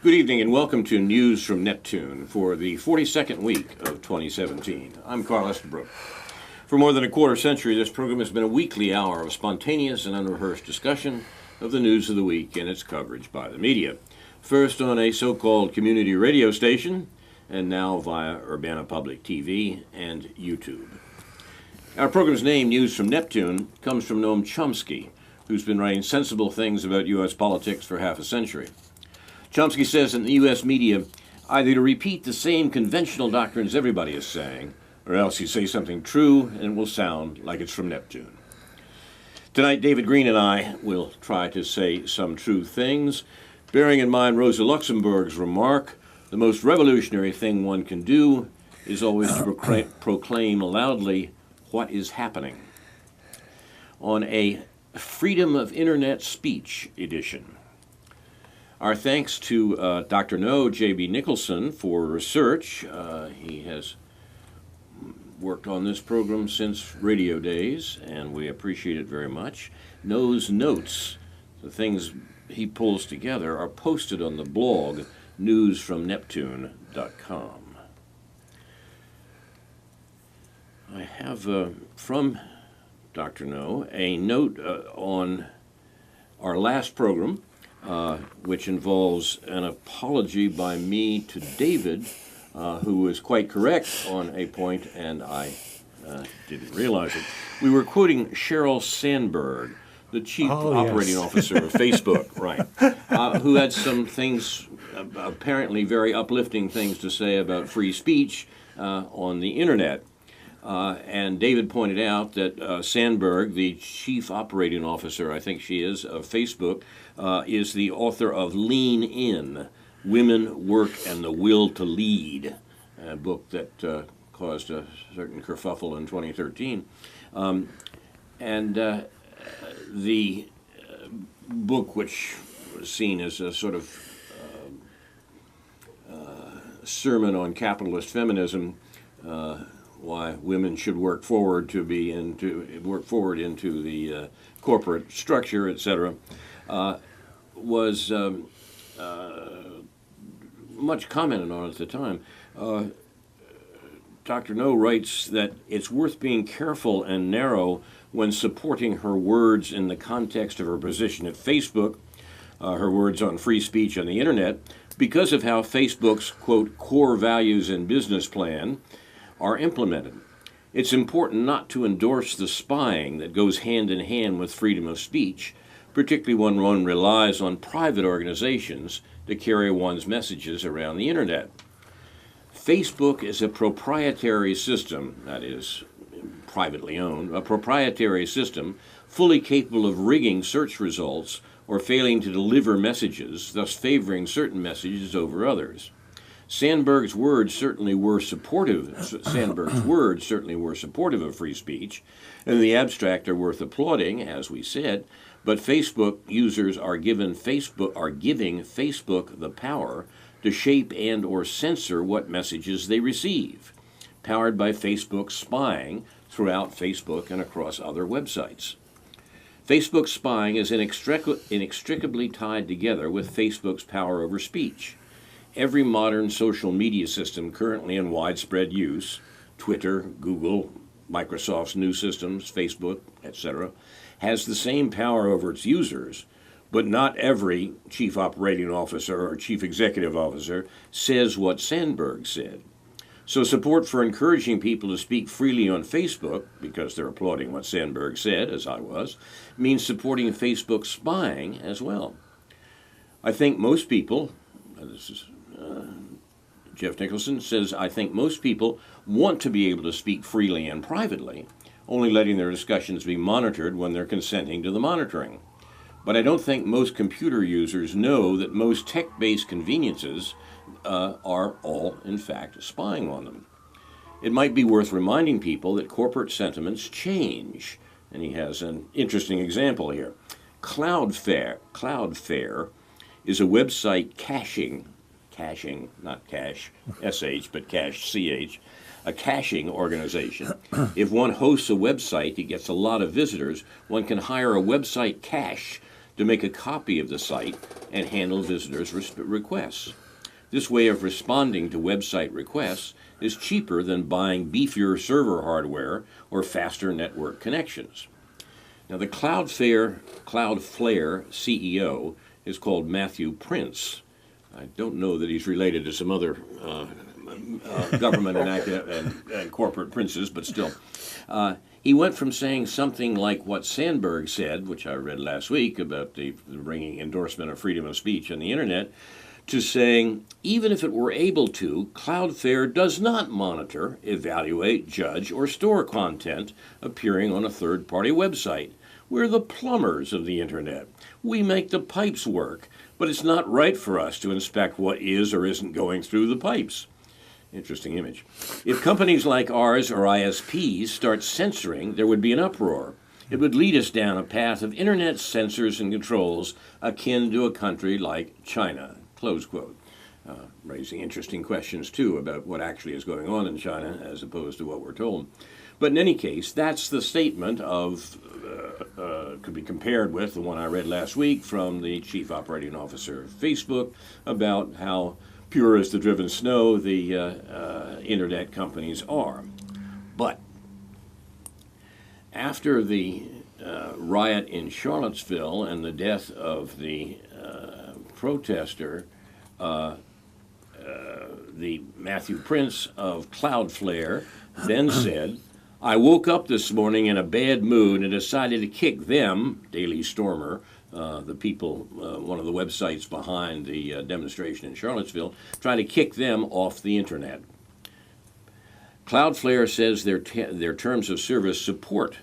Good evening and welcome to News from Neptune for the 42nd week of 2017. I'm Carl Estabrook. For more than a quarter century, this program has been a weekly hour of spontaneous and unrehearsed discussion of the news of the week and its coverage by the media. First on a so-called community radio station, and now via Urbana Public TV and YouTube. Our program's name, News from Neptune, comes from Noam Chomsky, who's been writing sensible things about U.S. politics for half a century. Chomsky says in the U.S. media, either to repeat the same conventional doctrines everybody is saying, or else you say something true and it will sound like it's from Neptune. Tonight, David Green and I will try to say some true things, bearing in mind Rosa Luxemburg's remark, the most revolutionary thing one can do is always to proclaim loudly what is happening. On a Freedom of Internet Speech edition. Our thanks to Dr. No, J.B. Nicholson, for research. He has worked on this program since radio days, and we appreciate it very much. No's notes, the things he pulls together, are posted on the blog newsfromneptune.com. I have from Dr. No a note on our last program, which involves an apology by me to David, who was quite correct on a point, and I didn't realize it. We were quoting Sheryl Sandberg, the chief operating officer of Facebook, right, who had some things, apparently very uplifting things to say about free speech on the internet. And David pointed out that Sandberg, the chief operating officer, I think she is, of Facebook, is the author of Lean In, Women, Work, and the Will to Lead, a book that caused a certain kerfuffle in 2013. The book, which was seen as a sort of sermon on capitalist feminism, why women should work forward into the corporate structure, etc., was much commented on at the time. Dr. No writes that it's worth being careful and narrow when supporting her words in the context of her position at Facebook, her words on free speech on the internet, because of how Facebook's, quote, core values and business plan are implemented. It's important not to endorse the spying that goes hand in hand with freedom of speech, particularly when one relies on private organizations to carry one's messages around the internet. Facebook is a proprietary system, that is, privately owned, a proprietary system fully capable of rigging search results or failing to deliver messages, thus favoring certain messages over others. Sandberg's words certainly were supportive of free speech, and in the abstract are worth applauding, as we said, but Facebook users are giving Facebook the power to shape and or censor what messages they receive, powered by Facebook spying throughout Facebook and across other websites. Facebook spying is inextricably tied together with Facebook's power over speech. Every modern social media system currently in widespread use, Twitter, Google, Microsoft's new systems, Facebook, etc., has the same power over its users, but not every chief operating officer or chief executive officer says what Sandberg said. So support for encouraging people to speak freely on Facebook, because they're applauding what Sandberg said, as I was, means supporting Facebook spying as well. I think most people, this is Jeff Nicholson says, I think most people want to be able to speak freely and privately, only letting their discussions be monitored when they're consenting to the monitoring. But I don't think most computer users know that most tech-based conveniences are all, in fact, spying on them. It might be worth reminding people that corporate sentiments change, and he has an interesting example here. Cloudflare is a website caching, not cache, SH, but cache, CH, a caching organization. If one hosts a website that gets a lot of visitors, one can hire a website cache to make a copy of the site and handle visitors' requests. This way of responding to website requests is cheaper than buying beefier server hardware or faster network connections. Now, the Cloudflare CEO is called Matthew Prince. I don't know that he's related to some other government and corporate princes, but still. He went from saying something like what Sandberg said, which I read last week about the ringing endorsement of freedom of speech on the internet, to saying, even if it were able to, Cloudflare does not monitor, evaluate, judge, or store content appearing on a third-party website. We're the plumbers of the internet. We make the pipes work, but it's not right for us to inspect what is or isn't going through the pipes. Interesting image. If companies like ours or ISPs start censoring, there would be an uproar. It would lead us down a path of internet censors and controls akin to a country like China, close quote. Raising interesting questions, too, about what actually is going on in China as opposed to what we're told. But in any case, that's the statement of, could be compared with the one I read last week from the chief operating officer of Facebook about how pure as the driven snow the internet companies are. But after the riot in Charlottesville and the death of the protester, the Matthew Prince of Cloudflare then said, I woke up this morning in a bad mood and decided to kick them, Daily Stormer, the people, one of the websites behind the demonstration in Charlottesville, try to kick them off the internet. Cloudflare says their terms of service support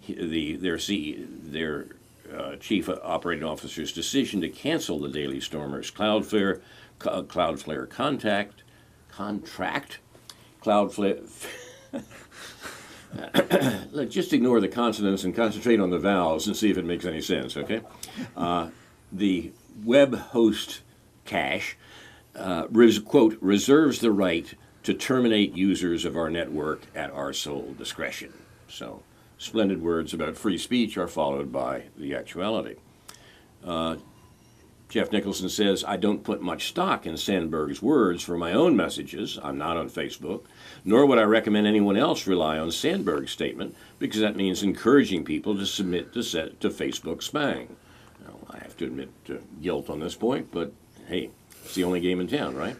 their chief operating officer's decision to cancel the Daily Stormer's Cloudflare contract. Cloudflare. Look, just ignore the consonants and concentrate on the vowels and see if it makes any sense, okay? The web host cache, quote, reserves the right to terminate users of our network at our sole discretion. So, splendid words about free speech are followed by the actuality. Jeff Nicholson says, I don't put much stock in Sandberg's words for my own messages. I'm not on Facebook, nor would I recommend anyone else rely on Sandberg's statement, because that means encouraging people to submit to Facebook spying. Now, I have to admit to guilt on this point, but hey, it's the only game in town, right?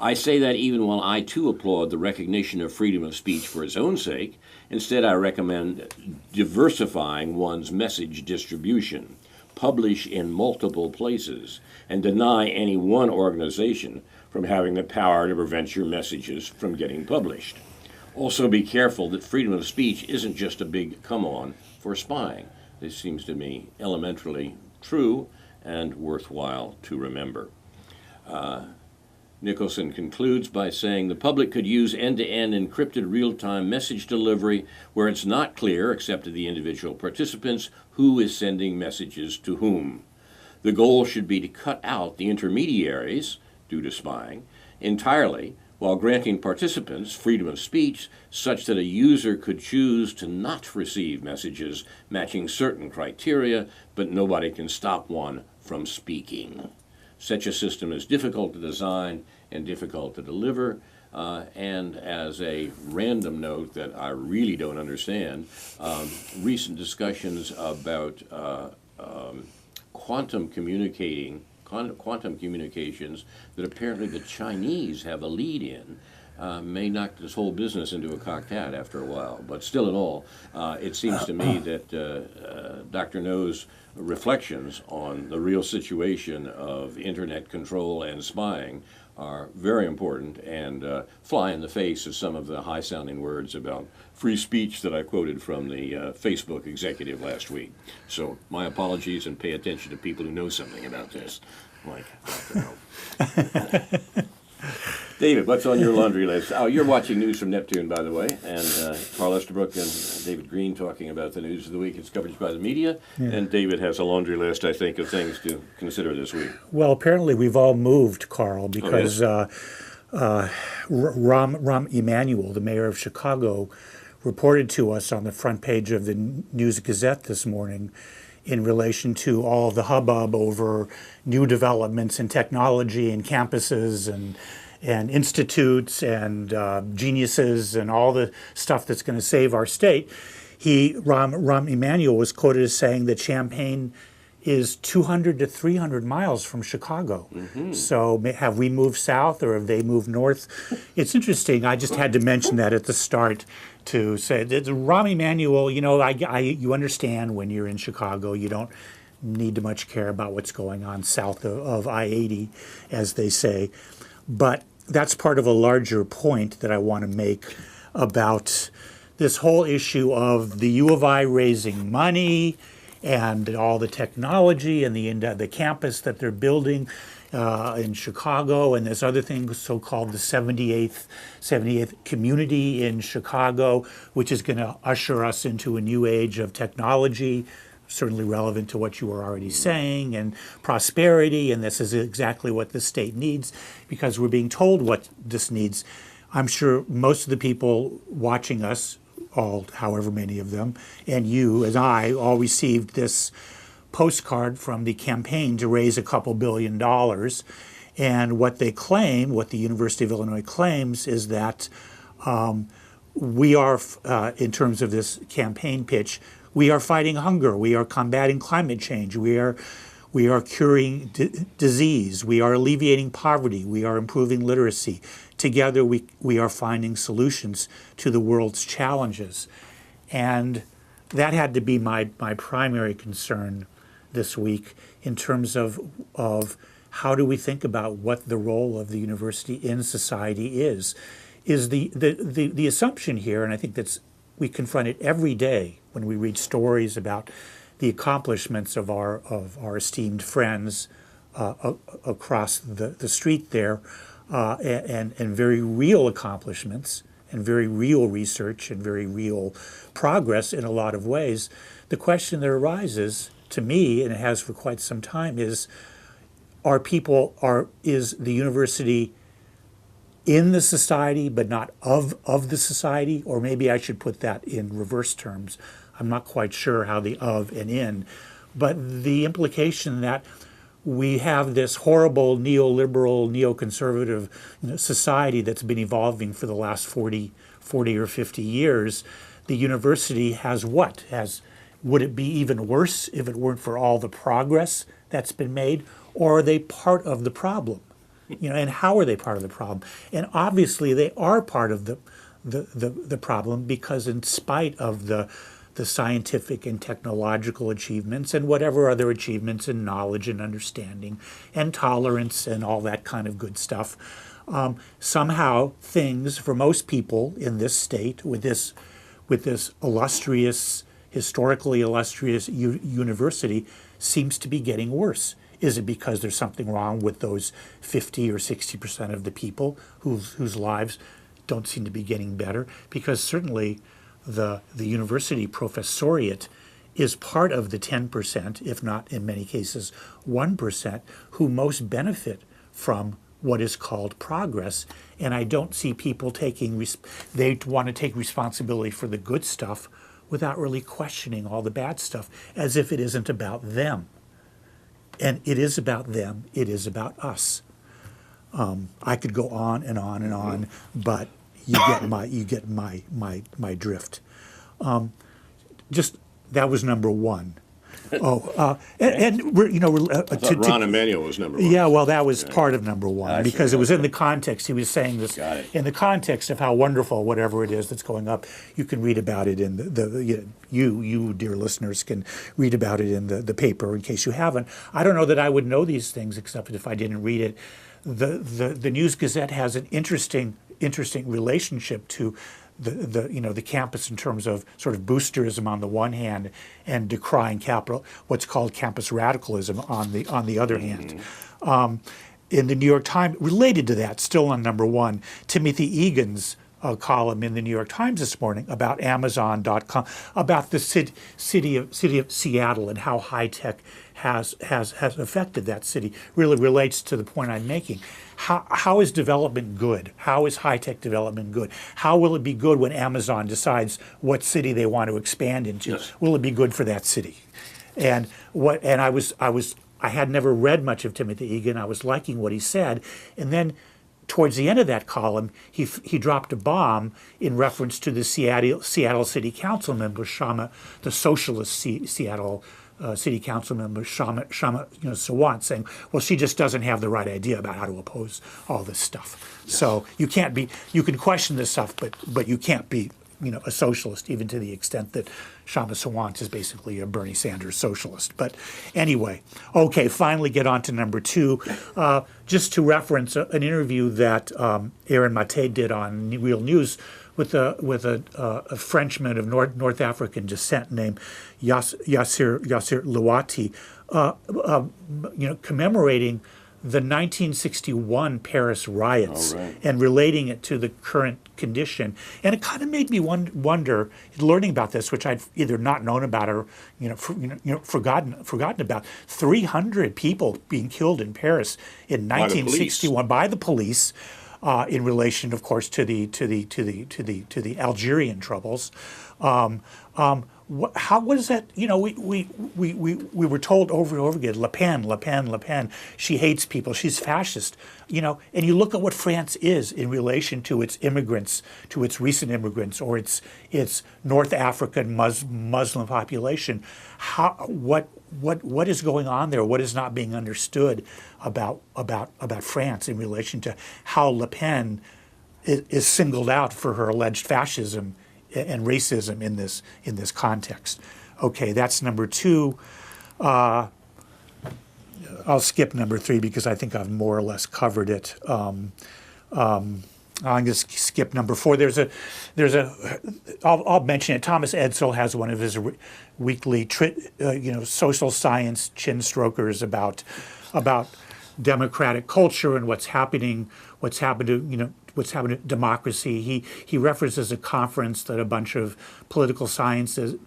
I say that even while I too applaud the recognition of freedom of speech for its own sake. Instead, I recommend diversifying one's message distribution. Publish in multiple places, and deny any one organization from having the power to prevent your messages from getting published. Also be careful that freedom of speech isn't just a big come-on for spying. This seems to me elementarily true and worthwhile to remember. Nicholson concludes by saying the public could use end-to-end encrypted real-time message delivery where it's not clear, except to the individual participants, who is sending messages to whom. The goal should be to cut out the intermediaries, due to spying, entirely, while granting participants freedom of speech such that a user could choose to not receive messages matching certain criteria, but nobody can stop one from speaking. Such a system is difficult to design and difficult to deliver, and as a random note that I really don't understand, recent discussions about quantum communications that apparently the Chinese have a lead in may knock this whole business into a cocked hat after a while. But still in all, it seems to me that Dr. No's reflections on the real situation of internet control and spying are very important and fly in the face of some of the high-sounding words about free speech that I quoted from the Facebook executive last week. So my apologies, and pay attention to people who know something about this, like Dr. No. David, what's on your laundry list? Oh, you're watching news from Neptune, by the way, and Carl Estabrook and David Green talking about the news of the week. It's coverage by the media, and David has a laundry list, I think, of things to consider this week. Well, apparently we've all moved, Carl, because Rahm Emanuel, the mayor of Chicago, reported to us on the front page of the News Gazette this morning in relation to all the hubbub over new developments in technology and campuses and institutes and geniuses and all the stuff that's going to save our state. Rahm Emanuel was quoted as saying that Champaign is 200 to 300 miles from Chicago. So have we moved south or have they moved north? It's interesting. I just had to mention that at the start to say that Rahm Emanuel, you understand when you're in Chicago, you don't need to much care about what's going on south of I-80, as they say. But that's part of a larger point that I want to make about this whole issue of the U of I raising money and all the technology and the campus that they're building in Chicago, and this other thing so-called the 78th community in Chicago, which is going to usher us into a new age of technology, certainly relevant to what you were already saying, and prosperity, and this is exactly what the state needs because we're being told what this needs. I'm sure most of the people watching us, all however many of them, and you and I all received this postcard from the campaign to raise a couple $2 billion. And what they claim, what the University of Illinois claims, is that we are, in terms of this campaign pitch, we are fighting hunger, we are combating climate change, we are curing disease, we are alleviating poverty, we are improving literacy. Together we are finding solutions to the world's challenges. And that had to be my primary concern this week in terms of how do we think about what the role of the university in society is the assumption here, and I think we confront it every day when we read stories about the accomplishments of our esteemed friends across the street there, and very real accomplishments and very real research and very real progress in a lot of ways. The question that arises to me, and it has for quite some time, is is the university in the society but not of the society? Or maybe I should put that in reverse terms. I'm not quite sure how the of and in, but the implication that we have this horrible neoliberal, neoconservative society that's been evolving for the last 40 or 50 years. The university has what? Would it be even worse if it weren't for all the progress that's been made? Or are they part of the problem? And how are they part of the problem? And obviously they are part of the problem, because in spite of the scientific and technological achievements and whatever other achievements in knowledge and understanding and tolerance and all that kind of good stuff, somehow things for most people in this state with this illustrious, historically illustrious university seems to be getting worse. Is it because there's something wrong with those 50 or 60% of the people whose lives don't seem to be getting better? Because certainly the university professoriate is part of the 10%, if not in many cases 1%, who most benefit from what is called progress. And I don't see people they want to take responsibility for the good stuff without really questioning all the bad stuff, as if it isn't about them. And it is about them, it is about us. I could go on and on and on, but you get my drift. Just that was number one. And we're I thought Rahm Emanuel was number one. Yeah, well, that was part of number one, because it was in the context. He was saying this in the context of how wonderful whatever it is that's going up. You can read about it in you dear listeners can read about it in the paper in case you haven't. I don't know that I would know these things except if I didn't read it. The News Gazette has an interesting relationship to the campus in terms of sort of boosterism on the one hand and decrying what's called campus radicalism on the other hand. In the New York Times, related to that, still on number one, Timothy Egan's column in the New York Times this morning about Amazon.com, about the city of Seattle and how high tech has affected that city, really relates to the point I'm making. How is development good? How is high-tech development good? How will it be good when Amazon decides what city they want to expand into? Yes. Will it be good for that city? And I had never read much of Timothy Egan. I was liking what he said, and then towards the end of that column, he dropped a bomb in reference to the Seattle City Council member Shama, the socialist Seattle City Council member Shama Sawant, saying, "Well, she just doesn't have the right idea about how to oppose all this stuff." Yes. So you can question this stuff, but you can't be a socialist, even to the extent that Shama Sawant is basically a Bernie Sanders socialist. But anyway, okay, finally get on to number 2. Just to reference an interview that Aaron Mate did on Real News with a Frenchman of North African descent named Yasser Louati, commemorating the 1961 Paris riots and relating it to the current condition. And it kind of made me wonder, learning about this, which I'd either not known about or forgotten about. 300 people being killed in Paris in 1961 by the police, in relation, of course, to the Algerian troubles. How was that? We were told over and over again, Le Pen. She hates people. She's fascist. And you look at what France is in relation to its immigrants, to its recent immigrants, or its North African Muslim population. What is going on there? What is not being understood about France in relation to how Le Pen is singled out for her alleged fascism and racism in this context? Okay, that's number 2. I'll skip number 3 because I think I've more or less covered it. I'm going to skip number 4. I'll mention it. Thomas Edsall has one of his weekly social science chin strokers about democratic culture and what's happened to democracy. He references a conference that a bunch of political scientists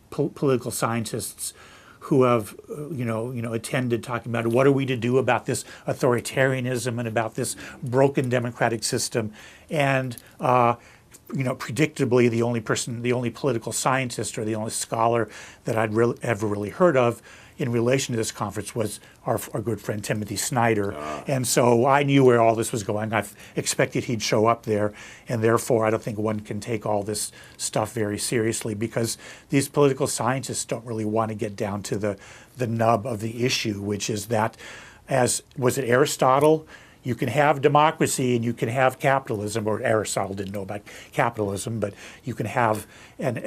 who have attended, talking about what are we to do about this authoritarianism and about this broken democratic system. And predictably, the only political scientist or the only scholar that I'd ever really heard of in relation to this conference was our good friend Timothy Snyder. And so I knew where all this was going. I expected he'd show up there, and therefore I don't think one can take all this stuff very seriously, because these political scientists don't really want to get down to the nub of the issue, which is that, as was it Aristotle? You can have democracy and you can have capitalism, or Aristotle didn't know about capitalism, but you can have an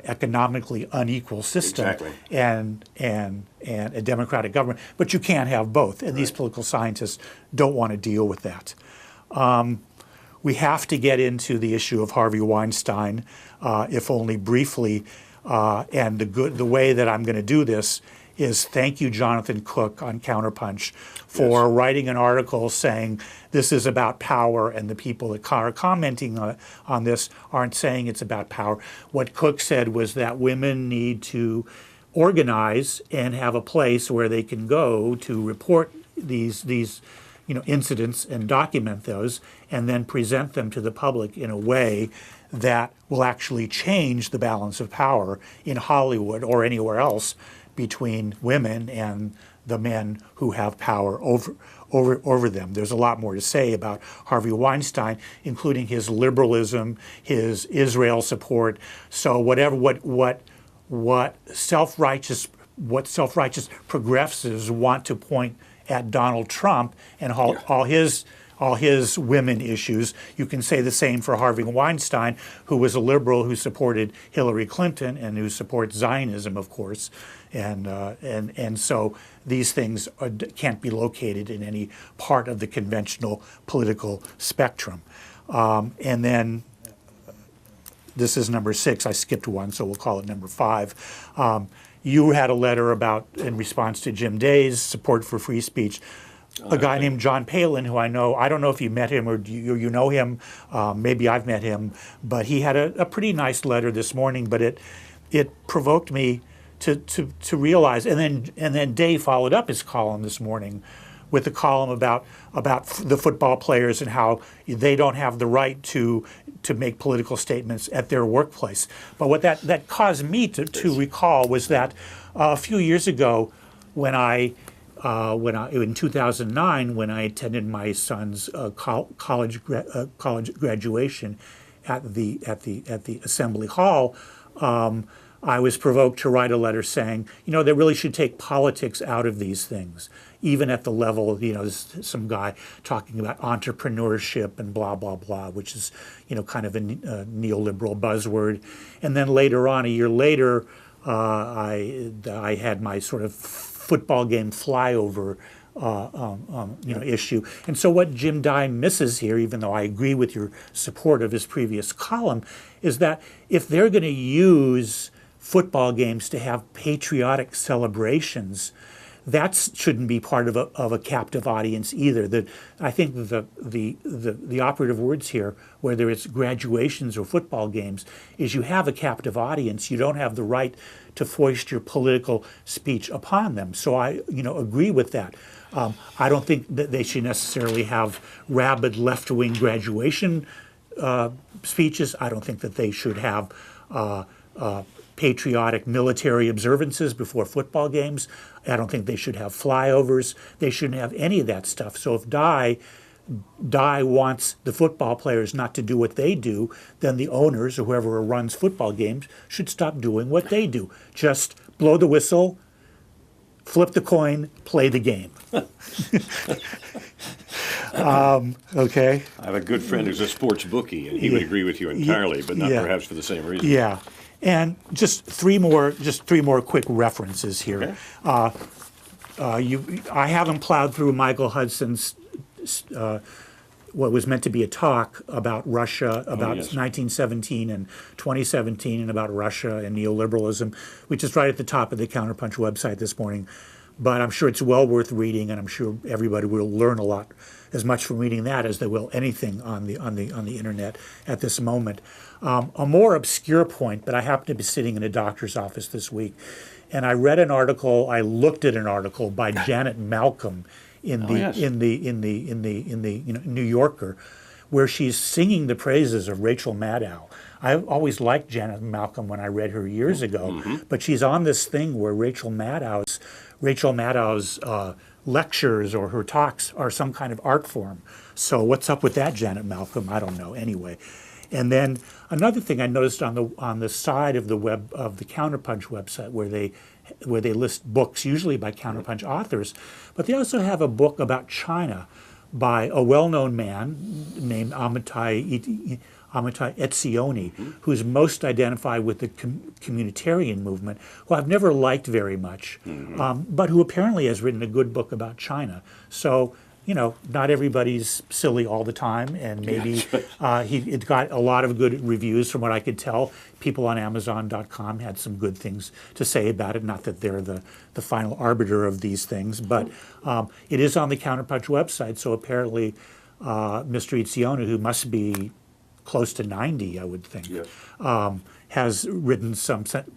economically unequal system and a democratic government, but you can't have both. And these political scientists don't want to deal with that. We have to get into the issue of Harvey Weinstein, if only briefly. And the way that I'm going to do this is thank you, Jonathan Cook on Counterpunch, for writing an article saying this is about power, and the people that are commenting on this aren't saying it's about power. What Cook said was that women need to organize and have a place where they can go to report these incidents and document those, and then present them to the public in a way that will actually change the balance of power in Hollywood or anywhere else between women and the men who have power over them. There's a lot more to say about Harvey Weinstein, including his liberalism, his Israel support. So what self-righteous progressives want to point at Donald Trump and all his women issues, you can say the same for Harvey Weinstein, who was a liberal who supported Hillary Clinton and who supports Zionism, of course. And so these things can't be located in any part of the conventional political spectrum. And then this is number 6. I skipped one, so we'll call it number 5. You had a letter in response to Jim Day's support for free speech. A guy named John Palin, who I don't know if you met him or you know him, maybe I've met him, but he had a pretty nice letter this morning, but it provoked me to realize, and then Day followed up his column this morning with a column about the football players and how they don't have the right to make political statements at their workplace. But what that caused me to recall was that A few years ago, when I in 2009, when I attended my son's college graduation at the Assembly Hall, I was provoked to write a letter saying, they really should take politics out of these things, even at the level of, some guy talking about entrepreneurship and blah, blah, blah, which is, kind of a neoliberal buzzword. And then later on, a year later, I had my sort of football game flyover issue. And so what Jim Dye misses here, even though I agree with your support of his previous column, is that if they're going to use football games to have patriotic celebrations, that shouldn't be part of a captive audience either. I think the operative words here, whether it's graduations or football games, is you have a captive audience. You don't have the right to foist your political speech upon them. So I agree with that. I don't think that they should necessarily have rabid left-wing graduation speeches. I don't think that they should have patriotic military observances before football games. I don't think they should have flyovers. They shouldn't have any of that stuff. So if Dye wants the football players not to do what they do, then the owners or whoever runs football games should stop doing what they do. Just blow the whistle, flip the coin, play the game. Okay. I have a good friend who's a sports bookie, and he would agree with you entirely, but not perhaps for the same reason. Yeah. And just three more quick references here. Okay. I haven't plowed through Michael Hudson's what was meant to be a talk about Russia, about 1917 and 2017, and about Russia and neoliberalism, which is right at the top of the Counterpunch website this morning. But I'm sure it's well worth reading, and I'm sure everybody will learn a lot, as much from reading that as they will anything on the internet at this moment. A more obscure point, but I happened to be sitting in a doctor's office this week, and I looked at an article by Janet Malcolm in the New Yorker, where she's singing the praises of Rachel Maddow. I always liked Janet Malcolm when I read her years ago, but she's on this thing where Rachel Maddow's lectures or her talks are some kind of art form. So what's up with that, Janet Malcolm? I don't know. Anyway, and then another thing I noticed on the side of the Counterpunch website, where they list books, usually by Counterpunch authors, but they also have a book about China by a well-known man named Amitai Etzioni, who's most identified with the communitarian movement, who I've never liked very much, but who apparently has written a good book about China. So, not everybody's silly all the time, and maybe it got a lot of good reviews from what I could tell. People on Amazon.com had some good things to say about it, not that they're the final arbiter of these things, but it is on the Counterpunch website, so apparently Mr. Etzioni, who must be close to 90, I would think, has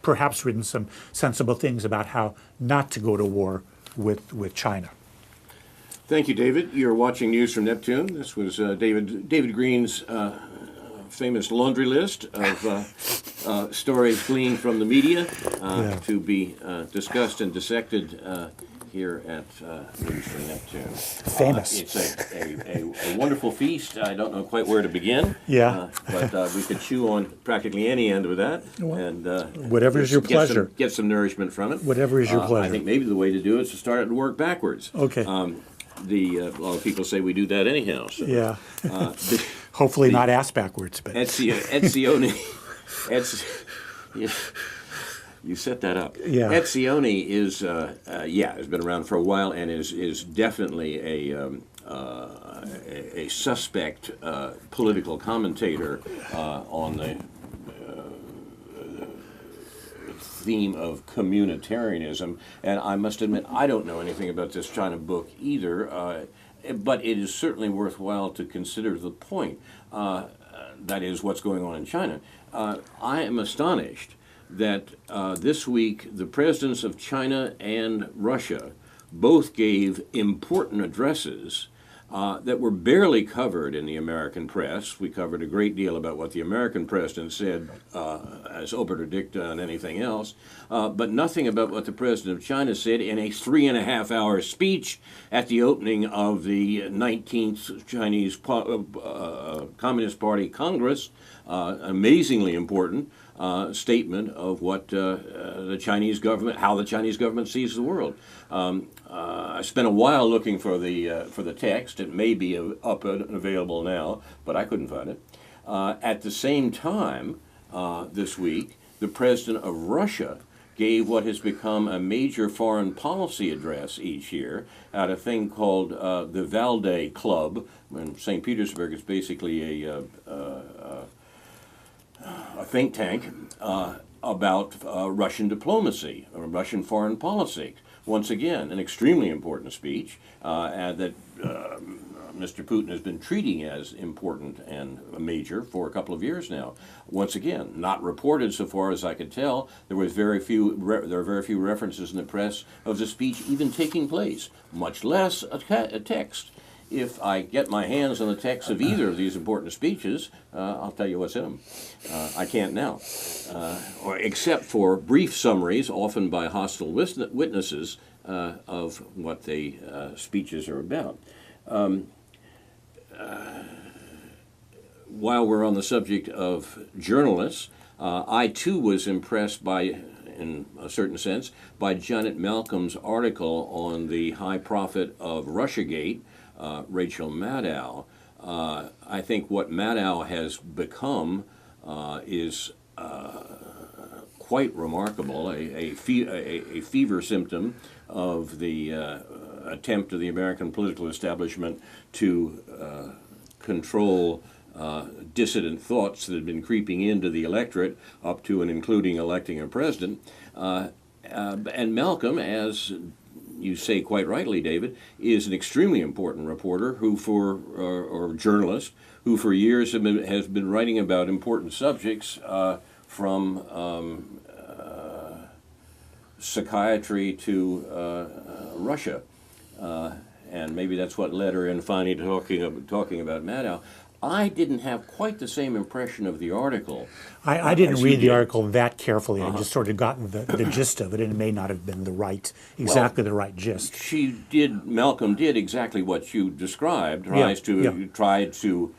perhaps written some sensible things about how not to go to war with China. Thank you, David. You're watching News from Neptune. This was David Green's famous laundry list of stories gleaned from the media to be discussed and dissected here at News from Neptune. Famous. It's a wonderful feast. I don't know quite where to begin. But we could chew on practically any end of that. And whatever is your pleasure. Get some nourishment from it. Whatever is your pleasure. I think maybe the way to do it is to start and work backwards. Okay. A lot of people say we do that anyhow. So, hopefully not ass backwards. But Etzioni, you set that up. Yeah. Etzioni is has been around for a while and is definitely a suspect political commentator on the theme of communitarianism, and I must admit I don't know anything about this China book either, but it is certainly worthwhile to consider the point, that is what's going on in China. I am astonished that this week the presidents of China and Russia both gave important addresses that were barely covered in the American press. We covered a great deal about what the American president said as obiter dicta and anything else, but nothing about what the president of China said in a 3.5-hour speech at the opening of the 19th Chinese Communist Party Congress. Amazingly important statement of what the Chinese government, how the Chinese government sees the world. I spent a while looking for the text. It may be up and available now, but I couldn't find it. At the same time, this week, the president of Russia gave what has become a major foreign policy address each year at a thing called the Valdai Club. In St. Petersburg, it's basically a think tank about Russian diplomacy or Russian foreign policy. Once again, an extremely important speech that Mr. Putin has been treating as important and major for a couple of years now. Once again, not reported so far as I could tell. There are very few references in the press of the speech even taking place, much less a text. If I get my hands on the text of either of these important speeches, I'll tell you what's in them. I can't now, except for brief summaries, often by hostile witnesses, of what the speeches are about. While we're on the subject of journalists, I too was impressed by, in a certain sense, by Janet Malcolm's article on the high prophet of Russiagate, Rachel Maddow. I think what Maddow has become is quite remarkable, a fever symptom of the attempt of the American political establishment to control dissident thoughts that had been creeping into the electorate up to and including electing a president. And Malcolm, as you say quite rightly, David, is an extremely important reporter or journalist who for years has been writing about important subjects from psychiatry to Russia. And maybe that's what led her in finally talking about Maddow. I didn't have quite the same impression of the article. I didn't read the article that carefully. I just sort of gotten the gist of it, and it may not have been the right gist. Malcolm did exactly what you described, tried to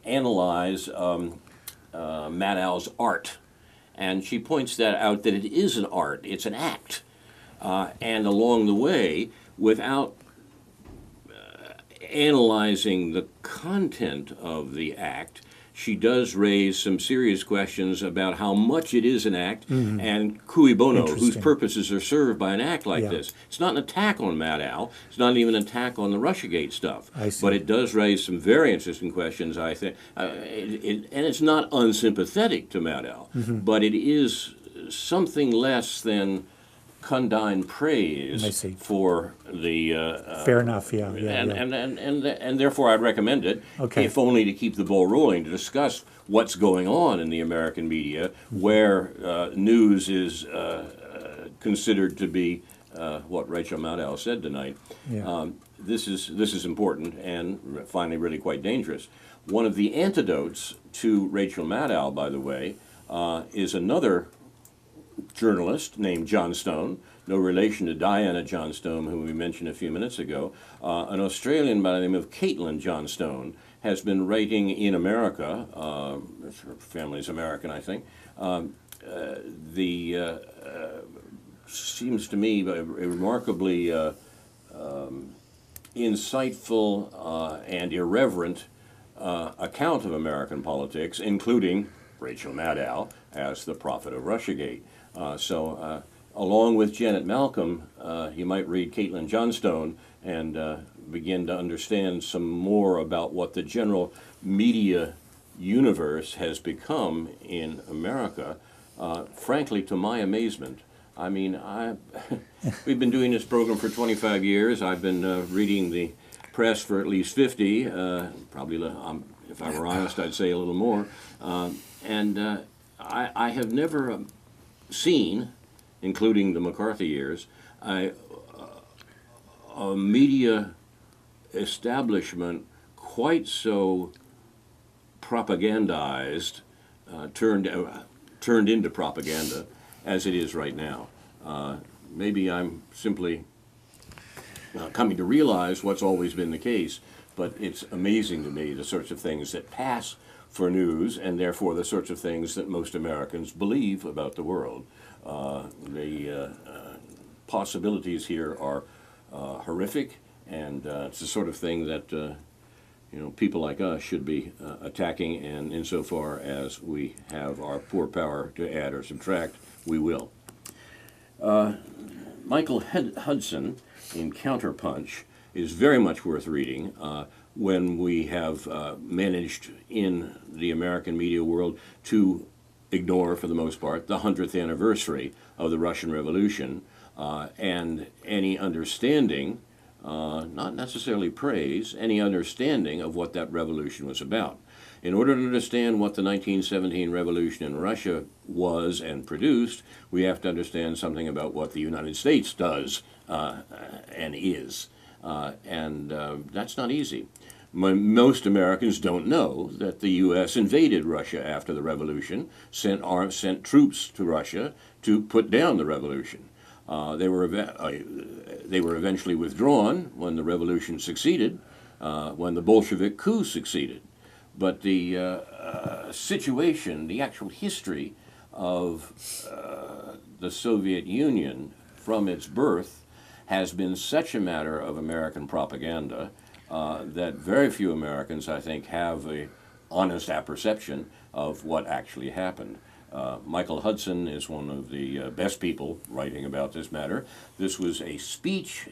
analyze Maddow's art. And she points that out, that it is an art, it's an act. And along the way, without analyzing the content of the act, she does raise some serious questions about how much it is an act and cui bono, whose purposes are served by an act like this. It's not an attack on Maddow. It's not even an attack on the Russiagate stuff. But it does raise some very interesting questions, I think. And it's not unsympathetic to Maddow, but it is something less than condign praise for the fair enough, and therefore I'd recommend it, if only to keep the ball rolling, to discuss what's going on in the American media, where news is considered to be what Rachel Maddow said tonight. This is important and finally really quite dangerous. One of the antidotes to Rachel Maddow, by the way, is another journalist named Johnstone, no relation to Diana Johnstone, whom we mentioned a few minutes ago. An Australian by the name of Caitlin Johnstone has been writing in America. Her family's American, I think. Seems to me a remarkably insightful and irreverent account of American politics, including Rachel Maddow as the prophet of Russiagate. So along with Janet Malcolm, you might read Caitlin Johnstone and begin to understand some more about what the general media universe has become in America, frankly, to my amazement. I mean, we've been doing this program for 25 years. I've been reading the press for at least 50, probably, if I were honest, I'd say a little more. And I have never seen, including the McCarthy years, a media establishment quite so propagandized, turned into propaganda as it is right now. Maybe I'm simply coming to realize what's always been the case, but it's amazing to me the sorts of things that pass for news, and therefore the sorts of things that most Americans believe about the world. The possibilities here are horrific, and it's the sort of thing that people like us should be attacking, and insofar as we have our poor power to add or subtract, we will. Michael Hudson in Counterpunch is very much worth reading when we have managed in the American media world to ignore, for the most part, the 100th anniversary of the Russian Revolution and any understanding, not necessarily praise, any understanding of what that revolution was about. In order to understand what the 1917 revolution in Russia was and produced, we have to understand something about what the United States does and is. And that's not easy. Most Americans don't know that the U.S. invaded Russia after the revolution, sent troops to Russia to put down the revolution. They were eventually withdrawn when the revolution succeeded, when the Bolshevik coup succeeded. But the situation, the actual history of the Soviet Union from its birth has been such a matter of American propaganda that very few Americans, I think, have an honest apperception of what actually happened. Michael Hudson is one of the best people writing about this matter. This was a speech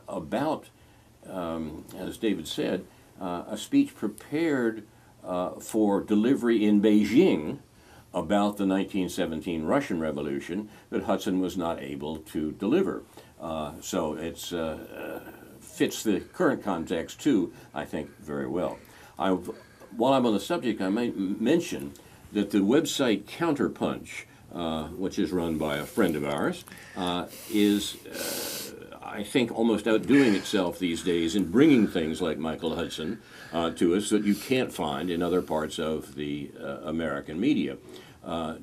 about, as David said, a speech prepared for delivery in Beijing about the 1917 Russian Revolution that Hudson was not able to deliver. So it fits the current context, too, I think, very well. While I'm on the subject, I might mention that the website Counterpunch, which is run by a friend of ours, is, I think, almost outdoing itself these days in bringing things like Michael Hudson to us that you can't find in other parts of the American media.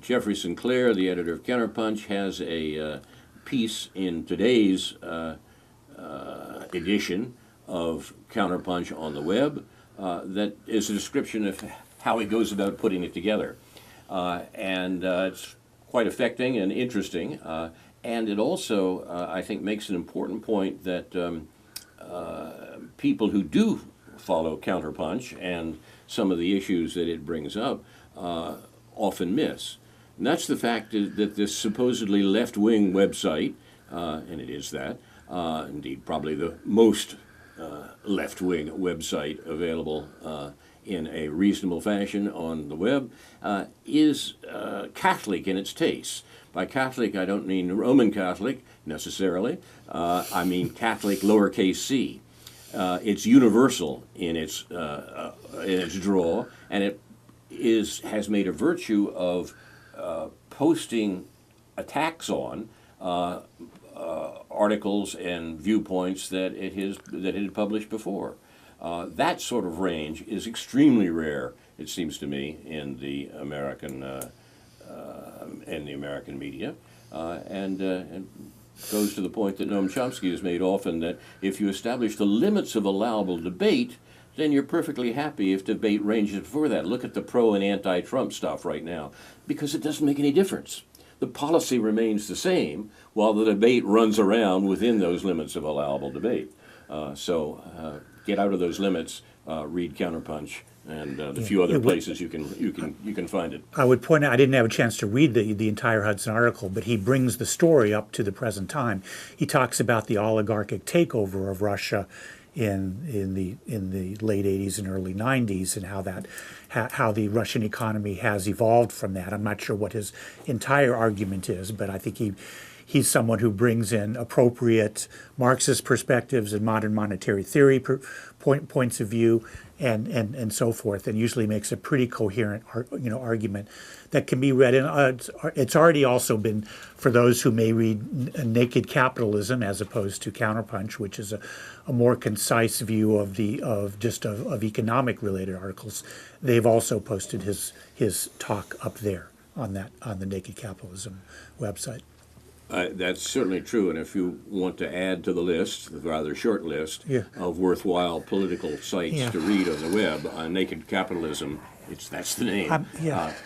Jeffrey Sinclair, the editor of Counterpunch, has a piece in today's edition of Counterpunch on the web that is a description of how he goes about putting it together. And it's quite affecting and interesting. And it also, I think, makes an important point that people who do follow Counterpunch and some of the issues that it brings up often miss. And that's the fact that this supposedly left-wing website, and it is that, indeed probably the most left-wing website available in a reasonable fashion on the web, is Catholic in its tastes. By Catholic, I don't mean Roman Catholic necessarily. I mean Catholic lowercase c. It's universal in its draw, and it has made a virtue of posting attacks on articles and viewpoints that it had published before. That sort of range is extremely rare, it seems to me, in the American media, and goes to the point that Noam Chomsky has made often, that if you establish the limits of allowable debate, then you're perfectly happy if debate ranges before that. Look at the pro and anti-Trump stuff right now, because it doesn't make any difference. The policy remains the same while the debate runs around within those limits of allowable debate. So get out of those limits, read Counterpunch, and the few other places you can find it. I would point out, I didn't have a chance to read the entire Hudson article, but he brings the story up to the present time. He talks about the oligarchic takeover of Russia in the late 80s and early 90s, and how the Russian economy has evolved from that. I'm not sure what his entire argument is, but I think he's someone who brings in appropriate Marxist perspectives and modern monetary theory points of view, and so forth, and usually makes a pretty coherent argument that can be read. And it's already also been, for those who may read Naked Capitalism as opposed to Counterpunch, which is a more concise view of economic related articles. They've also posted his talk up there on the Naked Capitalism website. That's certainly true, and if you want to add to the list, the rather short list of worthwhile political sites to read on the web, Naked Capitalism, that's the name.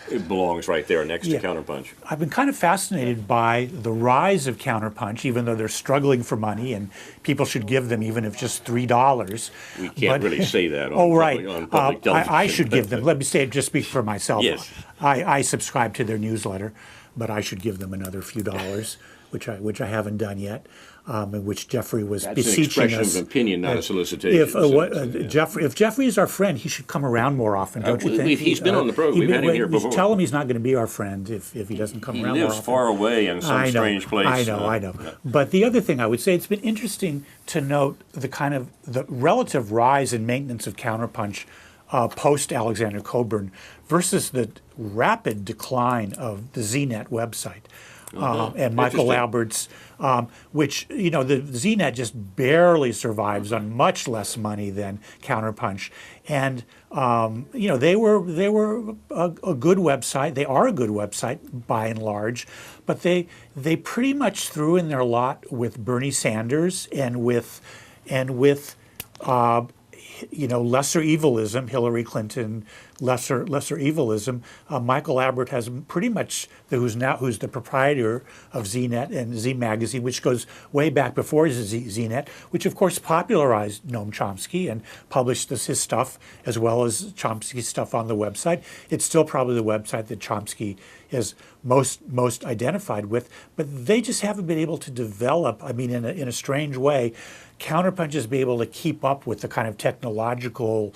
It belongs right there next to Counterpunch. I've been kind of fascinated by the rise of Counterpunch, even though they're struggling for money, and people should give them even if just $3. We can't really say that on public television. I should give them. Let me speak for myself. Yes. I subscribe to their newsletter, but I should give them another few dollars, which I haven't done yet, in which Jeffrey was beseeching us. That's an expression of opinion, not a solicitation. If Jeffrey is our friend, he should come around more often, don't you think? He's been on the program. We've had him here before. Tell him he's not going to be our friend if he doesn't come around more often. He lives far away in some strange place. I know. But the other thing I would say, it's been interesting to note the relative rise and maintenance of Counterpunch post Alexander Coburn versus the rapid decline of the ZNet website. And Michael Albert's, which, the ZNet just barely survives on much less money than Counterpunch. And, they were a good website. They are a good website by and large, but they pretty much threw in their lot with Bernie Sanders and with lesser evilism, Hillary Clinton, lesser evilism. Michael Albert has pretty much, who's the proprietor of ZNet and Z Magazine, which goes way back before ZNet, which of course popularized Noam Chomsky and published his stuff as well as Chomsky's stuff on the website. It's still probably the website that Chomsky is most identified with, but they just haven't been able to develop, in a strange way. Counterpunch has been able to keep up with the kind of technological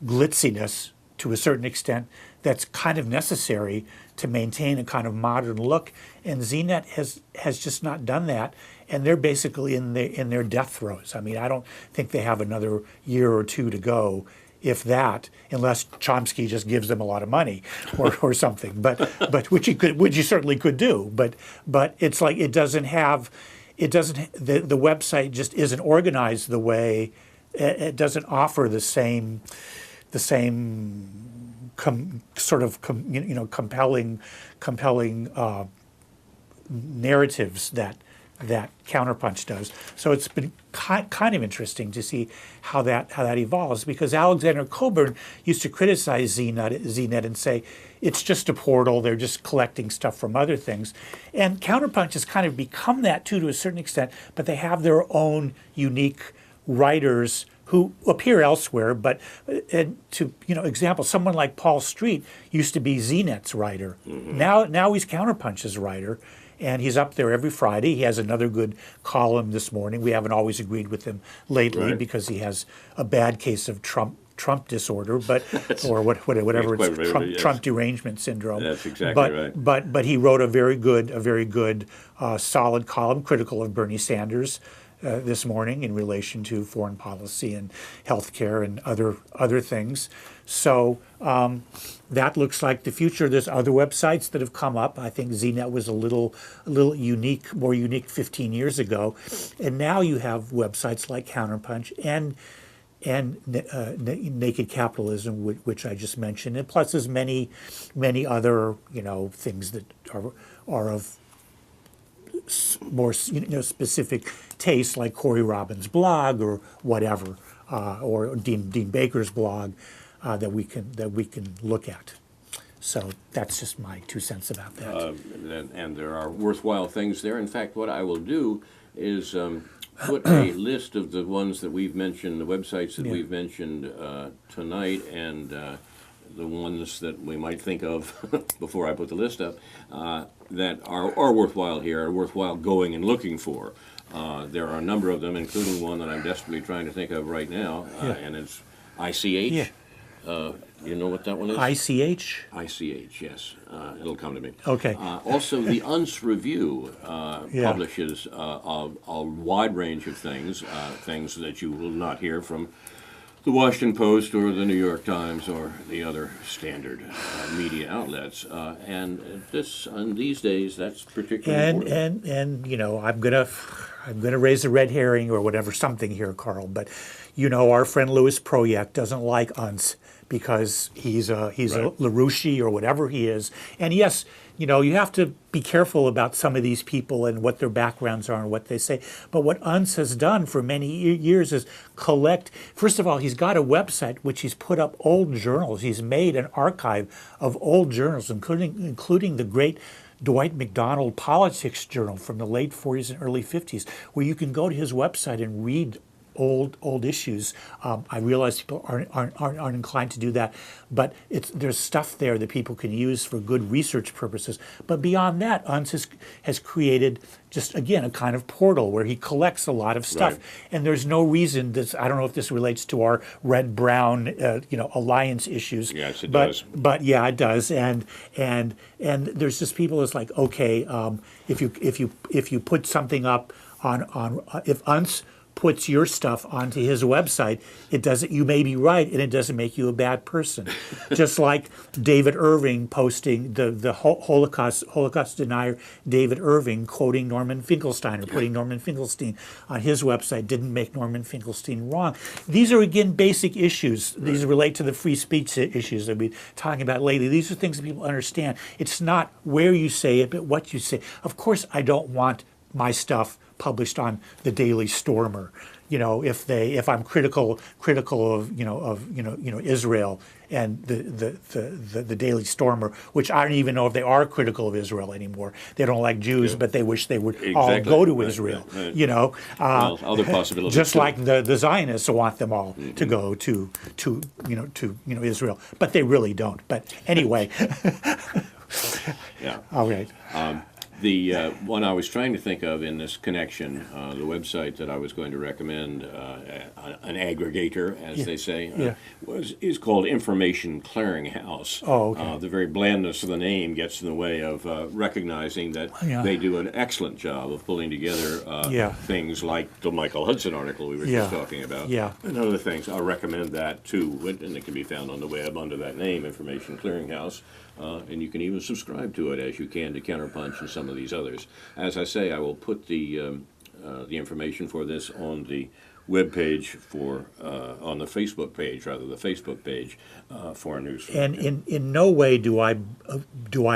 glitziness to a certain extent that's kind of necessary to maintain a kind of modern look, and ZNet has just not done that, and they're basically in their death throes. I don't think they have another year or two to go, if that, unless Chomsky just gives them a lot of money or something. But which he certainly could do. But it's like the website just isn't organized the way, it doesn't offer the same compelling narratives that Counterpunch does. So it's been kind of interesting to see how that evolves, because Alexander Coburn used to criticize ZNet and say it's just a portal, they're just collecting stuff from other things. And Counterpunch has kind of become that too, to a certain extent, but they have their own unique writers who appear elsewhere. But example, someone like Paul Street used to be ZNet's writer. Mm-hmm. Now he's Counterpunch's writer. And he's up there every Friday. He has another good column this morning. We haven't always agreed with him lately because he has a bad case of Trump disorder, or whatever it's Trump derangement syndrome. That's exactly right. But he wrote a very good, solid column critical of Bernie Sanders this morning in relation to foreign policy and healthcare and other things. So that looks like the future. There's other websites that have come up. I think ZNet was a little more unique 15 years ago, and now you have websites like Counterpunch and Naked Capitalism, which I just mentioned, and plus there's many other things that are of more specific tastes, like Corey Robbins' blog or whatever, or Dean Baker's blog. That we can look at. So that's just my 2 cents about that. And there are worthwhile things there. In fact, what I will do is put a list of the ones that we've mentioned, the websites that we've mentioned tonight, and the ones that we might think of before I put the list up that are worthwhile here, are worthwhile going and looking for. There are a number of them, including one that I'm desperately trying to think of right now, and it's ICH. You know what that one is? ICH? ICH, yes. It'll come to me. Okay. Also, the UNS Review Yeah. publishes a wide range of things, things that you will not hear from the Washington Post or the New York Times or the other standard media outlets. And these days, that's particularly important. And I'm gonna raise a red herring or whatever something here, Carl. But our friend Louis Proyek doesn't like UNS because he's a LaRouche or whatever he is. And yes, you have to be careful about some of these people and what their backgrounds are and what they say. But what UNS has done for many years is collect. First of all, he's got a website which he's put up old journals. He's made an archive of old journals, including the great Dwight MacDonald Politics Journal from the late 40s and early 50s, where you can go to his website and read old issues. I realize people aren't inclined to do that, but there's stuff there that people can use for good research purposes. But beyond that, UNS has created just, again, a kind of portal where he collects a lot of stuff. Right. And there's no reason I don't know if this relates to our red-brown, alliance issues. Yes, it does. does. But yeah, it does. And there's just people that's like, okay, if you put something up on if UNS puts your stuff onto his website, you may be right, and it doesn't make you a bad person. Just like David Irving posting the Holocaust denier David Irving quoting Norman Finkelstein or putting Norman Finkelstein on his website didn't make Norman Finkelstein wrong. These are, again, basic issues. These relate to the free speech issues that we've been talking about lately. These are things that people understand. It's not where you say it, but what you say. Of course, I don't want my stuff published on the Daily Stormer. If I'm critical of Israel and the Daily Stormer, which I don't even know if they are critical of Israel anymore. They don't like Jews, but they wish they would all go to Israel. Well, other possibilities. Just too. like the Zionists want them all to go to Israel, but they really don't. But anyway, Yeah. all right. The one I was trying to think of in this connection, the website that I was going to recommend, an aggregator, as they say, is called Information Clearinghouse. Oh, okay. The very blandness of the name gets in the way of recognizing that they do an excellent job of pulling together things like the Michael Hudson article we were just talking about, and other things. I recommend that too, and it can be found on the web under that name, Information Clearinghouse. And you can even subscribe to it as you can to Counterpunch and some of these others. As I say, I will put the information for this on the web page on the Facebook page, for our news. And in no way do I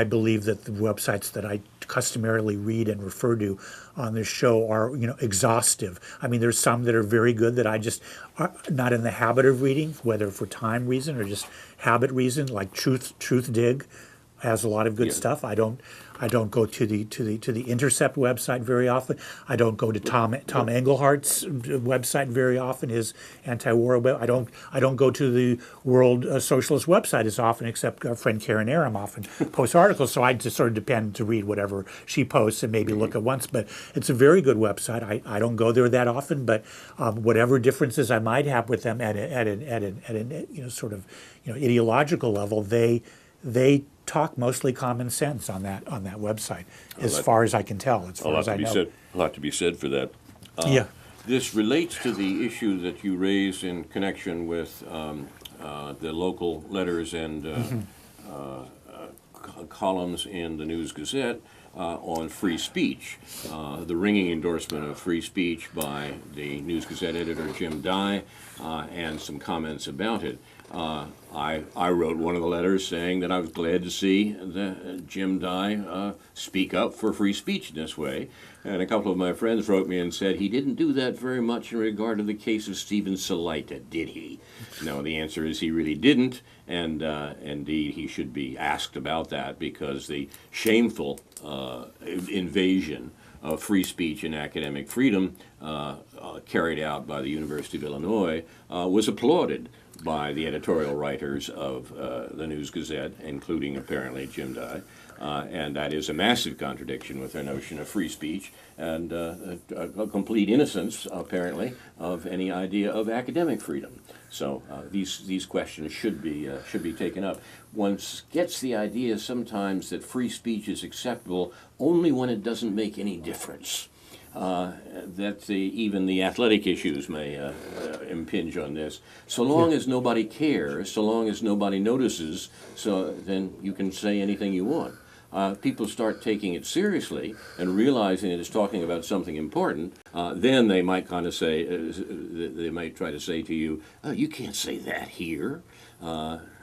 believe that the websites that I customarily read and refer to on this show are exhaustive. I mean, there's some that are very good that I just are not in the habit of reading, whether for time reason or just habit reason, like Truth Dig has a lot of good stuff. I don't go to the Intercept website very often. I don't go to Tom Englehart's website very often. His anti-war web. I don't go to the World Socialist website as often, except our friend Karen Aram often posts articles. So I just sort of depend to read whatever she posts and maybe look at once. But it's a very good website. I don't go there that often, but whatever differences I might have with them at an sort of ideological level, they talk mostly common sense on that website, as far as I can tell, as far as I know. A lot to be said for that. This relates to the issue that you raised in connection with the local letters and columns in the News Gazette on free speech. The ringing endorsement of free speech by the News Gazette editor Jim Dye and some comments about it. I wrote one of the letters saying that I was glad to see Jim Dye speak up for free speech in this way. And a couple of my friends wrote me and said he didn't do that very much in regard to the case of Stephen Salaita, did he? No, the answer is he really didn't. And indeed, he should be asked about that, because the shameful invasion of free speech and academic freedom carried out by the University of Illinois was applauded by the editorial writers of the News Gazette, including apparently Jim Dye. And that is a massive contradiction with their notion of free speech and a complete innocence, apparently, of any idea of academic freedom. So these questions should be taken up. One gets the idea sometimes that free speech is acceptable only when it doesn't make any difference. That even the athletic issues may impinge on this. So long as nobody cares, so long as nobody notices, so then you can say anything you want. People start taking it seriously and realizing that it's talking about something important, then they might kind of say, they might try to say to you, oh, you can't say that here.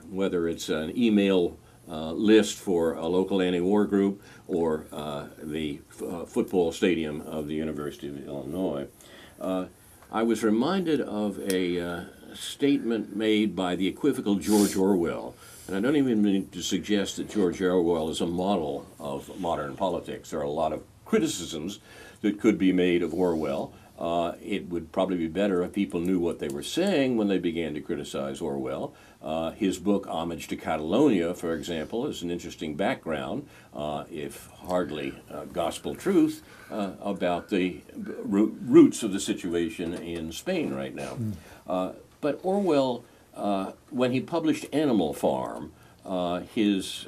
Whether it's an email list for a local anti-war group or the football stadium of the University of Illinois. I was reminded of a statement made by the equivocal George Orwell. And I don't even mean to suggest that George Orwell is a model of modern politics. There are a lot of criticisms that could be made of Orwell. It would probably be better if people knew what they were saying when they began to criticize Orwell. His book, Homage to Catalonia, for example, is an interesting background, if hardly gospel truth, about the roots of the situation in Spain right now. But Orwell, when he published Animal Farm, his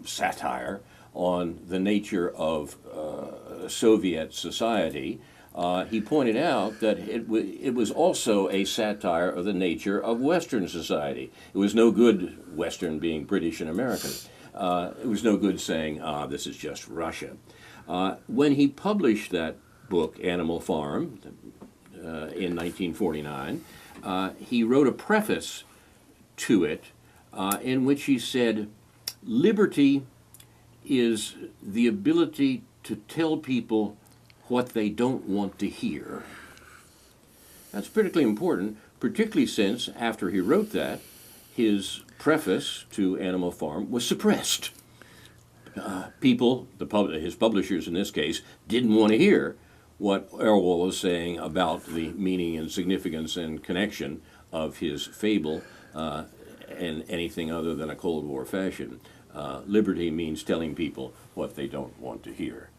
satire on the nature of Soviet society, he pointed out that it was also a satire of the nature of Western society. It was no good, Western being British and American, it was no good saying, this is just Russia. When he published that book, Animal Farm, in 1949, he wrote a preface to it in which he said, liberty is the ability to tell people what they don't want to hear. That's critically important, particularly since after he wrote that, his preface to Animal Farm was suppressed. People, his publishers in this case, didn't want to hear what Orwell was saying about the meaning and significance and connection of his fable in anything other than a Cold War fashion. Liberty means telling people what they don't want to hear.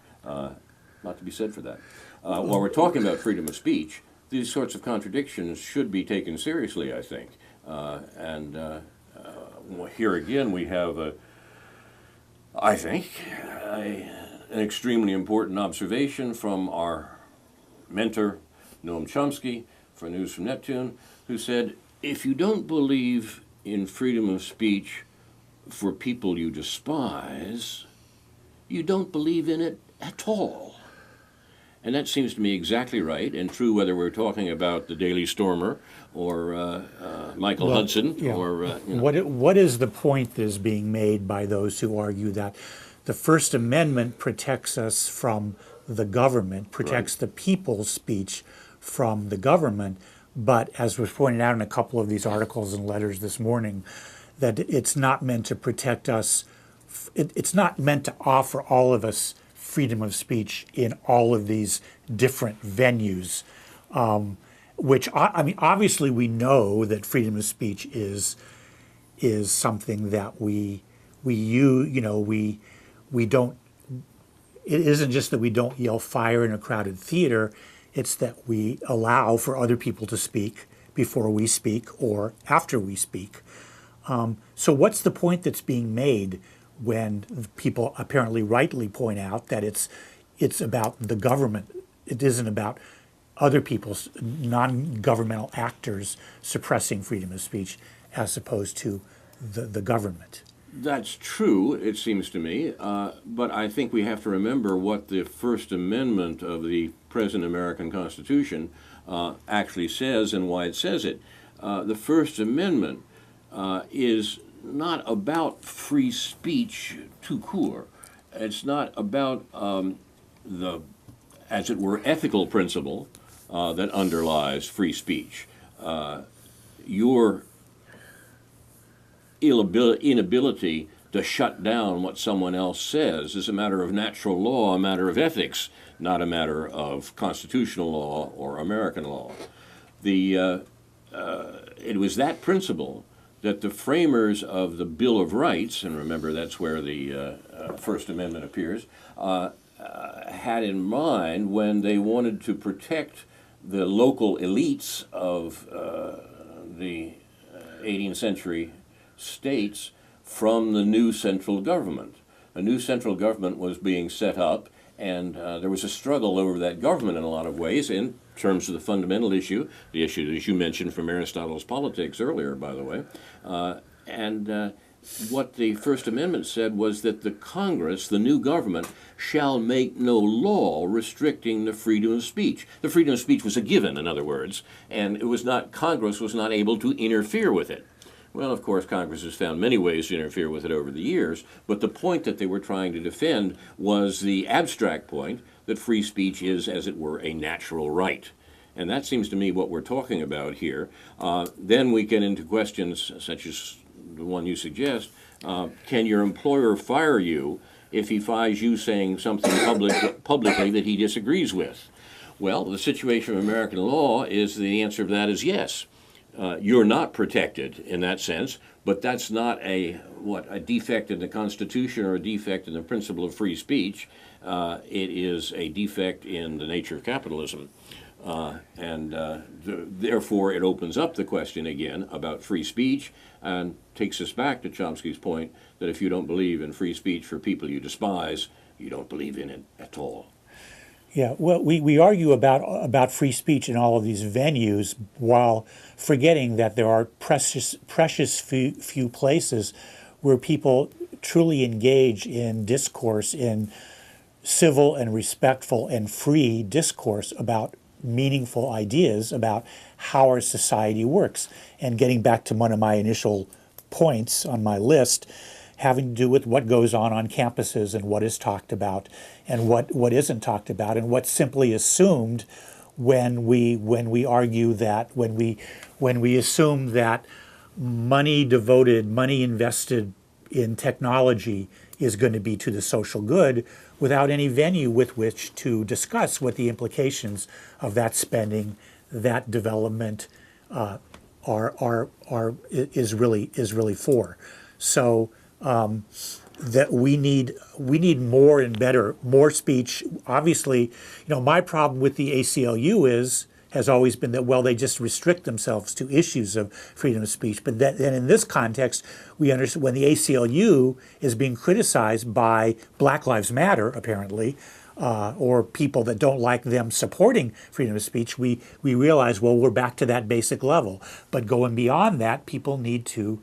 Not to be said for that. While we're talking about freedom of speech, these sorts of contradictions should be taken seriously, I think. Here again we have, I think, an extremely important observation from our mentor, Noam Chomsky, for News from Neptune, who said, if you don't believe in freedom of speech for people you despise, you don't believe in it at all. And that seems to me exactly right and true whether we're talking about the Daily Stormer or Michael Hudson. Yeah. Or what is the point that is being made by those who argue that the First Amendment protects us from the government, protects the people's speech from the government, but as was pointed out in a couple of these articles and letters this morning, that it's not meant to protect us, it's not meant to offer all of us freedom of speech in all of these different venues, which I mean, obviously we know that freedom of speech is something that we don't. It isn't just that we don't yell fire in a crowded theater; it's that we allow for other people to speak before we speak or after we speak. So, what's the point that's being made when people apparently rightly point out that it's about the government? It isn't about other people's non-governmental actors suppressing freedom of speech as opposed to the government. That's true, it seems to me, but I think we have to remember what the First Amendment of the present American Constitution actually says and why it says it. The First Amendment is not about free speech tout court. It's not about the, as it were, ethical principle that underlies free speech. Your inability to shut down what someone else says is a matter of natural law, a matter of ethics, not a matter of constitutional law or American law. it was that principle that the framers of the Bill of Rights, and remember that's where the First Amendment appears, had in mind when they wanted to protect the local elites of the 18th century states from the new central government. A new central government was being set up, and there was a struggle over that government in a lot of ways in terms of the fundamental issue, the issue that you mentioned from Aristotle's Politics earlier, by the way. What the First Amendment said was that the Congress, the new government, shall make no law restricting the freedom of speech. The freedom of speech was a given, in other words, and it was not, Congress was not able to interfere with it. Well, of course, Congress has found many ways to interfere with it over the years, but the point that they were trying to defend was the abstract point that free speech is, as it were, a natural right. And that seems to me what we're talking about here. Then we get into questions such as the one you suggest. Can your employer fire you if he finds you saying something publicly that he disagrees with? Well, the situation of American law is the answer to that is yes. You're not protected in that sense, but that's not a defect in the Constitution or a defect in the principle of free speech. It is a defect in the nature of capitalism. Therefore, it opens up the question again about free speech and takes us back to Chomsky's point that if you don't believe in free speech for people you despise, you don't believe in it at all. Yeah, well, we argue about free speech in all of these venues while forgetting that there are precious few places where people truly engage in discourse, in civil and respectful and free discourse about meaningful ideas about how our society works. And getting back to one of my initial points on my list, having to do with what goes on campuses and what is talked about and what isn't talked about and what's simply assumed when we argue that when we assume that money invested in technology is going to be to the social good without any venue with which to discuss what the implications of that spending, that development is really for. So that we need more and better, more speech. Obviously, my problem with the ACLU has always been that, well, they just restrict themselves to issues of freedom of speech. But then in this context, we understand when the ACLU is being criticized by Black Lives Matter, apparently, or people that don't like them supporting freedom of speech, we realize, well, we're back to that basic level. But going beyond that, people need to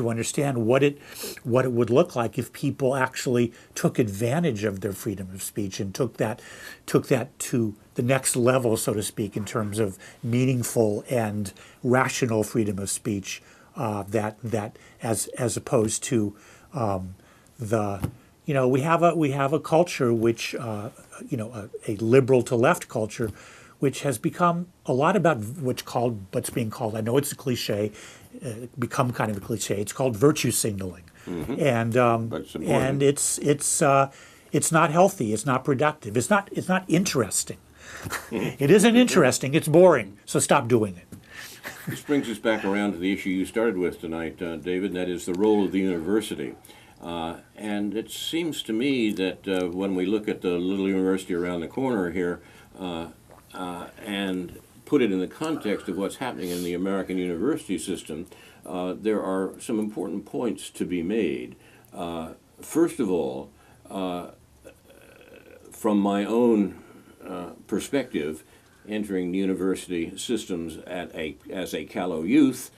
understand what it would look like if people actually took advantage of their freedom of speech and took that to the next level, so to speak, in terms of meaningful and rational freedom of speech. That as opposed to we have a culture which a liberal to left culture, which has become a lot about what's being called, I know it's a cliche, become kind of a cliche. It's called virtue signaling, and it's not healthy. It's not productive. It's not interesting. It isn't interesting. It's boring. So stop doing it. This brings us back around to the issue you started with tonight, David, and that is the role of the university. And it seems to me that when we look at the little university around the corner here and put it in the context of what's happening in the American university system, there are some important points to be made. First of all, from my own perspective, entering the university systems as a callow youth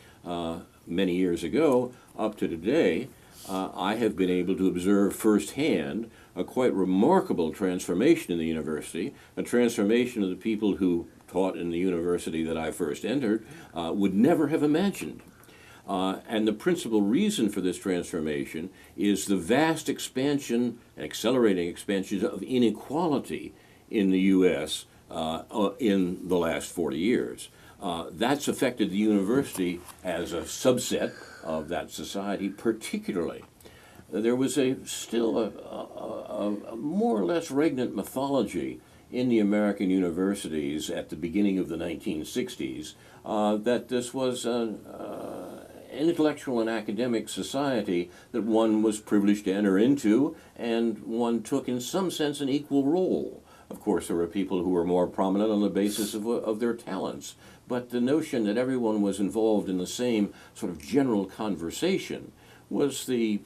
many years ago up to today, I have been able to observe firsthand a quite remarkable transformation in the university, a transformation of the people who taught in the university that I first entered would never have imagined. And the principal reason for this transformation is the vast expansion, accelerating expansion of inequality in the U.S. In the last 40 years. That's affected the university as a subset of that society particularly. There was still a more or less regnant mythology in the American universities at the beginning of the 1960s that this was an intellectual and academic society that one was privileged to enter into, and one took in some sense an equal role. Of course, there were people who were more prominent on the basis of their talents, but the notion that everyone was involved in the same sort of general conversation was the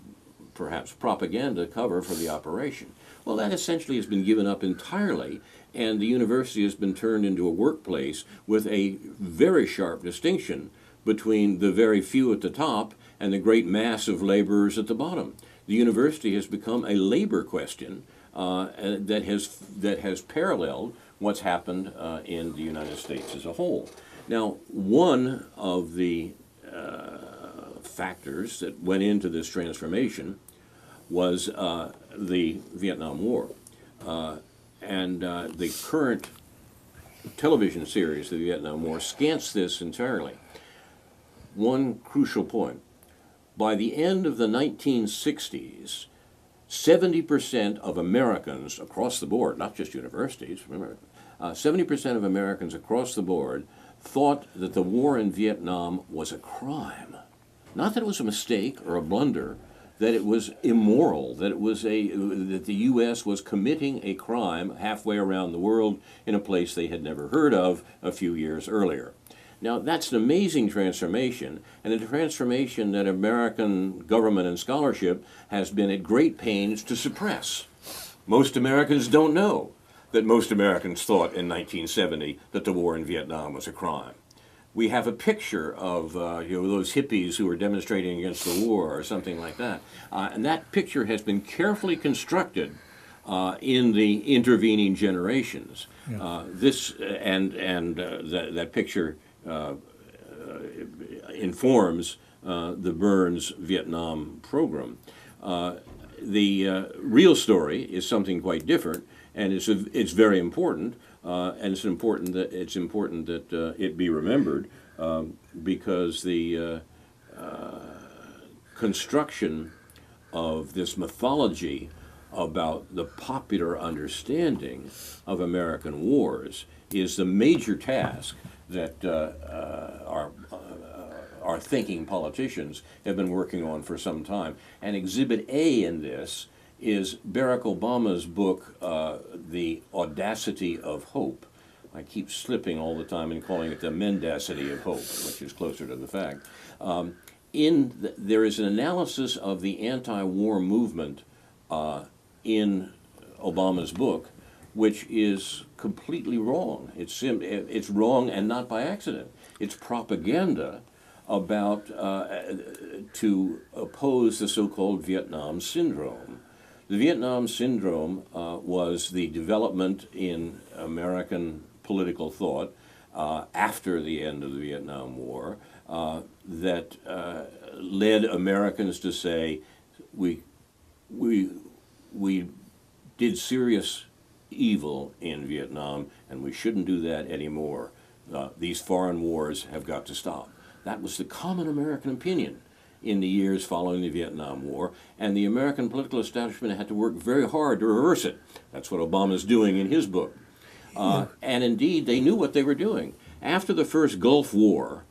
perhaps propaganda cover for the operation. Well, that essentially has been given up entirely, and the university has been turned into a workplace with a very sharp distinction between the very few at the top and the great mass of laborers at the bottom. The university has become a labor question that has paralleled what's happened in the United States as a whole. Now, one of the factors that went into this transformation was the Vietnam War. And the current television series, the Vietnam War, scants this entirely. One crucial point. By the end of the 1960s, 70% of Americans across the board, not just universities, remember, 70% of Americans across the board thought that the war in Vietnam was a crime. Not that it was a mistake or a blunder, that it was immoral, that that the U.S. was committing a crime halfway around the world in a place they had never heard of a few years earlier. Now, that's an amazing transformation, and a transformation that American government and scholarship has been at great pains to suppress. Most Americans don't know that most Americans thought in 1970 that the war in Vietnam was a crime. We have a picture of those hippies who were demonstrating against the war or something like that. And that picture has been carefully constructed in the intervening generations. Yeah. That picture informs the Burns Vietnam program. The real story is something quite different, and it's very important. And it's important that it be remembered because the construction of this mythology about the popular understanding of American wars is the major task that our thinking politicians have been working on for some time. And Exhibit A in this is Barack Obama's book, The Audacity of Hope. I keep slipping all the time and calling it the mendacity of hope, which is closer to the fact. There is an analysis of the anti-war movement in Obama's book, which is completely wrong. It's wrong, and not by accident. It's propaganda about to oppose the so-called Vietnam Syndrome. The Vietnam Syndrome was the development in American political thought after the end of the Vietnam War that led Americans to say, we did serious evil in Vietnam, and we shouldn't do that anymore. These foreign wars have got to stop. That was the common American opinion in the years following the Vietnam War, and the American political establishment had to work very hard to reverse it. That's what Obama's doing in his book. And indeed, they knew what they were doing. After the first Gulf War,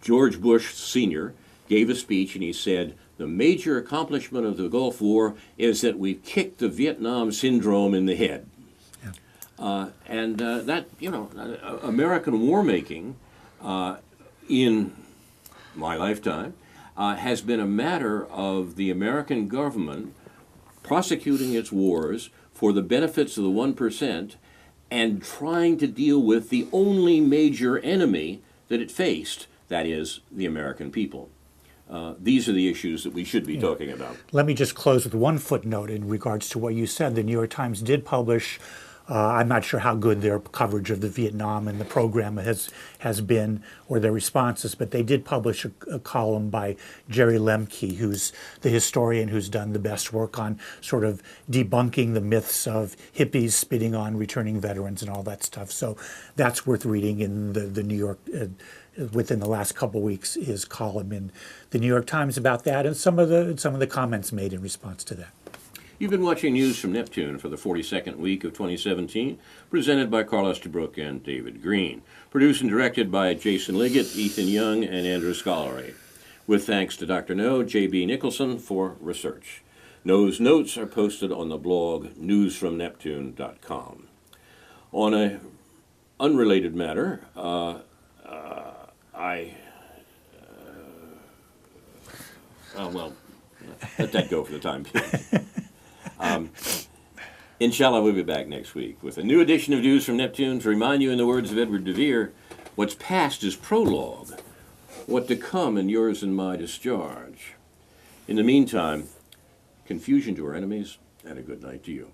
George Bush Sr. gave a speech, and he said, the major accomplishment of the Gulf War is that we've kicked the Vietnam Syndrome in the head. Yeah. American war making in my lifetime has been a matter of the American government prosecuting its wars for the benefits of the 1% and trying to deal with the only major enemy that it faced, that is, the American people. These are the issues that we should be talking about. Let me just close with one footnote in regards to what you said. The New York Times did publish, I'm not sure how good their coverage of the Vietnam and the program has been, or their responses, but they did publish a column by Jerry Lemke, who's the historian who's done the best work on sort of debunking the myths of hippies spitting on returning veterans and all that stuff. So that's worth reading in the New York, within the last couple of weeks, his column in the New York Times about that, and some of the comments made in response to that. You've been watching News from Neptune for the 42nd week of 2017, presented by Carl Estabrook and David Green. Produced and directed by Jason Liggett, Ethan Young, and Andrew Scollery. With thanks to Dr. No, J.B. Nicholson for research. No's notes are posted on the blog newsfromneptune.com. On a unrelated matter, let that go for the time being. Inshallah, we'll be back next week with a new edition of News from Neptune to remind you, in the words of Edward de Vere, what's past is prologue, what to come in yours and my discharge. In the meantime, confusion to our enemies, and a good night to you.